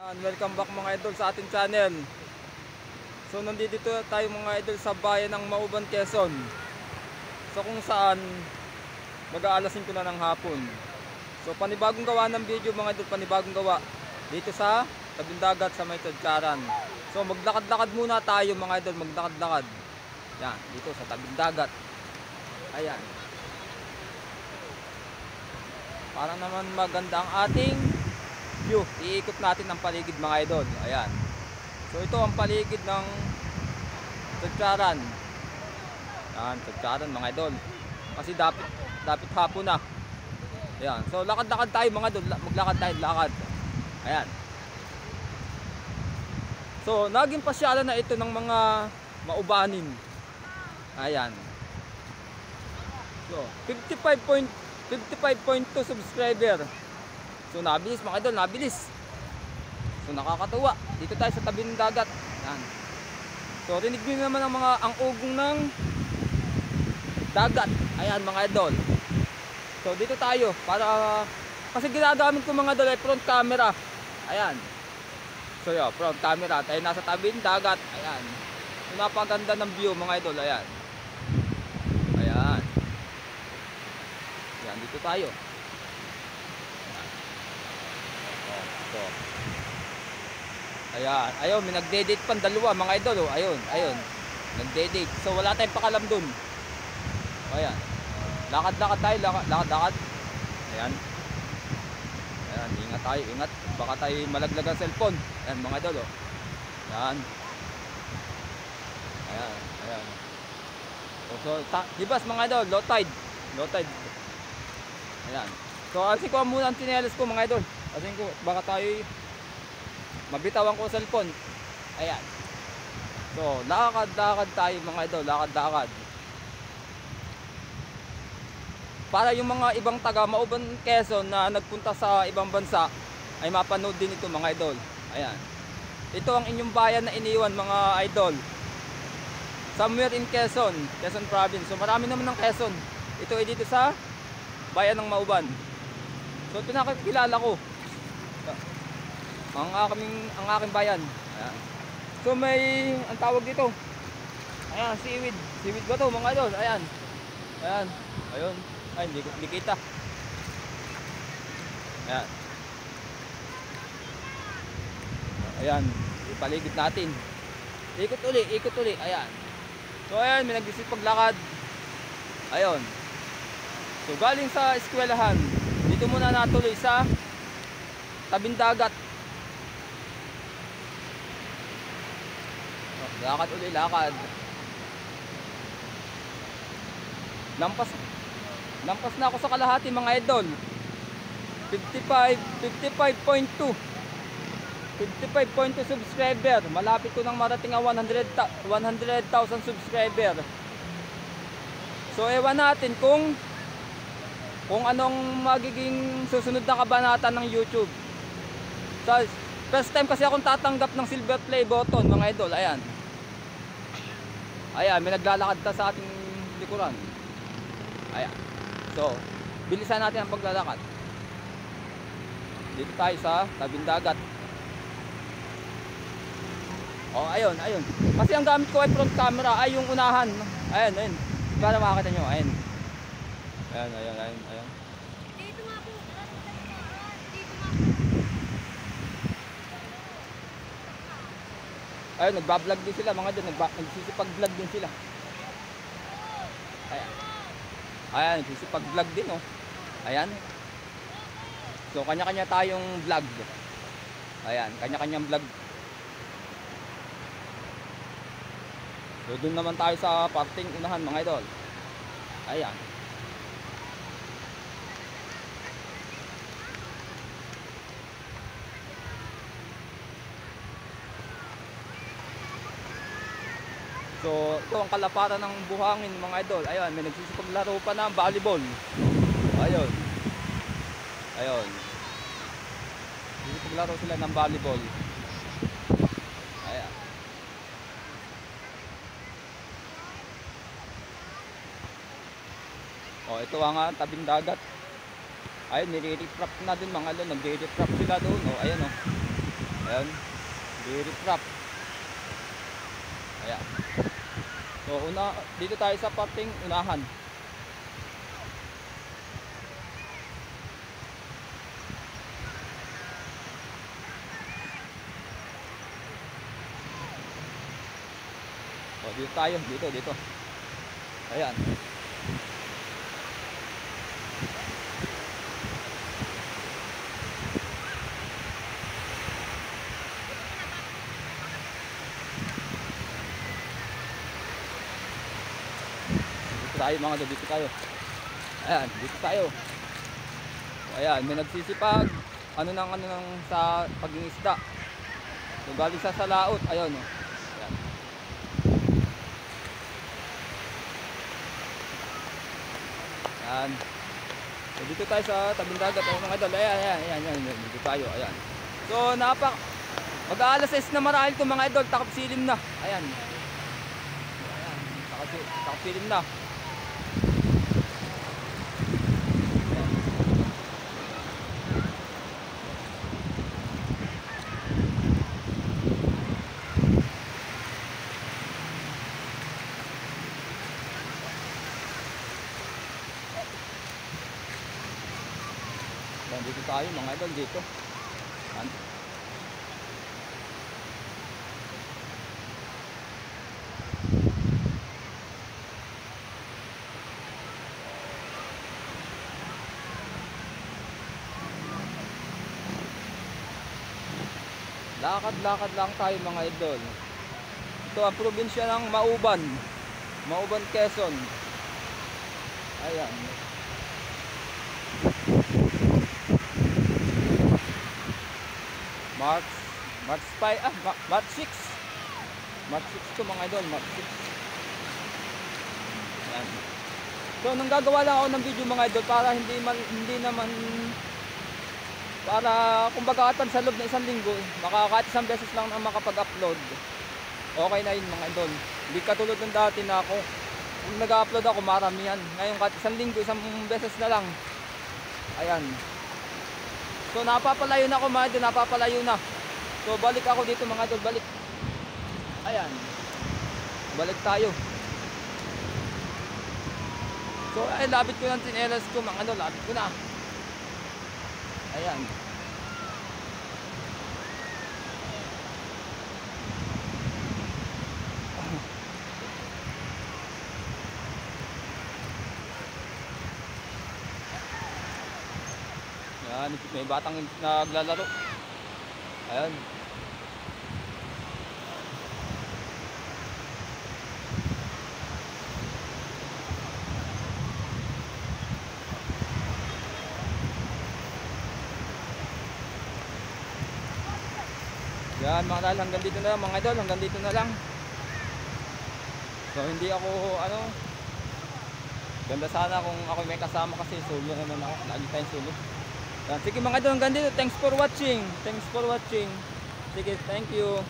Welcome back mga idol sa ating channel. So nandito tayo mga idol sa bayan ng Mauban, Quezon. So kung saan mag-aalas 5 na ng hapon. So panibagong gawa ng video mga idol, panibagong gawa dito sa tabing dagat sa may Tadkaran. So maglakad-lakad muna tayo mga idol, maglakad-lakad. Yan, dito sa tabing dagat. Ayan. Para naman maganda ang ating view. Iikot natin ang paligid mga idol. Ayan. So ito ang paligid ng Tadkaran. Yan, Tadkaran mga idol. Kasi dapat hapon na. Ayan. So lakad-lakad tayo mga idol. Maglakad tayo, lakad. Ayan. So naging pasyalan na ito ng mga maubanin. Ayan. So 55.2 subscriber. So nabilis mga idol, nabilis. So nakakatuwa. Dito tayo sa tabi ng dagat. Yan. So rinig niyo naman ang ugong ng dagat. Ayan mga idol. So dito tayo para kasi ginagamit ko mga idol ay front camera. Ayan. So yo, front camera. Tayo nasa tabi ng dagat. Ayan. So, napaganda ng view mga idol. Ayan. Ayan. Yan, dito tayo. So, ayan, ayun, may nagde-date pang dalawa mga idol, oh. Ayun, nagde-date. So wala tayong pakalam dun. Ayan. Lakad-lakad tayo, lakad-lakad. Ayan. Ayan, ingat tayo, ingat. Baka tayo malaglag ang cellphone. Ayan mga idol, oh. Ayan. Ayan. So, dibas mga idol, low tide. Low tide. Ayan. So, kasi ko muna ang tinelas ko mga idol. Kasi ko baka tayo mabitawan ko sa cellphone. Ayan. So, lakad-lakad tayo mga idol, lakad-lakad. Para yung mga ibang taga Mauban, Quezon na nagpunta sa ibang bansa ay mapanood din ito mga idol. Ayan. Ito ang inyong bayan na iniwan mga idol. Somewhere in Quezon Province. So, marami naman ng Quezon. Ito ay dito sa bayan ng Mauban. So, pinakikilala ko ang aking bayan. Ayan. So may ang tawag dito. Ayan, seaweed. Seaweed ba 'to mga idol? Ayan. Ayan. Ayun. Ay, hindi kita. Ayan. Ayan, ipaligid natin. Ikot uli. Ayan. So ayan, may nagsisipaglakad. Ayun. So galing sa eskwelahan, dito muna natuloy sa tabing dagat. Lakad uli, lakad. Lampas na ako sa kalahati mga idol. 55.2 subscriber. Malapit ko nang marating ang 100,000 subscriber. So ewan natin kung anong magiging susunod na kabanata ng YouTube. So first time kasi akong tatanggap ng silver play button mga idol. Ayan. Ayan, may naglalakad ta sa ating likuran. Ayan. So, bilisan natin ang paglalakad. Dito tayo sa tabing dagat. Oh, ayun. Kasi ang gamit ko ay front camera, ay yung unahan. Ayan. Para makakita nyo, ayan. Ayan. Dito nga po. Ayun, nagbablog din sila mga doon, nagsisipag-vlog din sila. Ayan, nagsisipag-vlog din, oh. Ayan. So, kanya-kanya tayong vlog. Ayan, kanya-kanyang vlog. So, doon naman tayo sa parting unahan mga idol. Ayan. So, ito ang kalaparan ng buhangin mga idol. Ayun, may nagsisipaglaro pa ng volleyball. Ayun. Nagsisipaglaro sila ng volleyball. Ayan. O, ito ang tabing dagat. Ayun, nire-refrap na din mga idol. Nagre-refrap sila doon. O, ayun o. Ayan. Very trap. Ayan. So dito tayo sa parting unahan. So dito tayo, dito. Ayan. Tayo mga idol, dito tayo. Ayan, dito tayo. So, ayan, may nagsisipag ano nang sa pag-iisda. So galing sa laot, ayun oh. Ayan. Ayan. So dito tayo sa tabing dagat mga idol. Ayan, dito tayo, ayan. So mag-aalas 6 na marahil itong mga idol, takap silim na. Ayan. Ayan, takap silim na. Dito tayo mga idol, dito. Ayan. Lakad-lakad lang tayo mga idol. Ito ang probinsya ng Mauban, Quezon. Ayan. March 5, March 6. March 6 to mga idol, March 6. Ayan. So nang gagawa lang ako ng video mga idol para hindi naman para kumbaga sa loob ng isang linggo, kahit isang beses lang na makapag-upload. Okay na yun mga idol. Hindi katulad ng dati na ako, kung nag-upload ako maramihan. Ngayon kahit isang linggo, isang beses na lang. Ayan. So napapalayo na ako mga idol, napapalayo na. So balik ako dito mga idol, balik. Ayan. Balik tayo. So ay labit ko ng tsinelas ko mga idol, labit ko na. Ayan. Ayan, may batang naglalaro. Ayan. Yan mga idol, hanggang dito na lang mga idol, hanggang dito na lang. So hindi ako ganda sana kung ako may kasama kasi solo naman ako, lagi tayong solo. Yan, sige mga idol, hanggang dito, thanks for watching. Sige, thank you.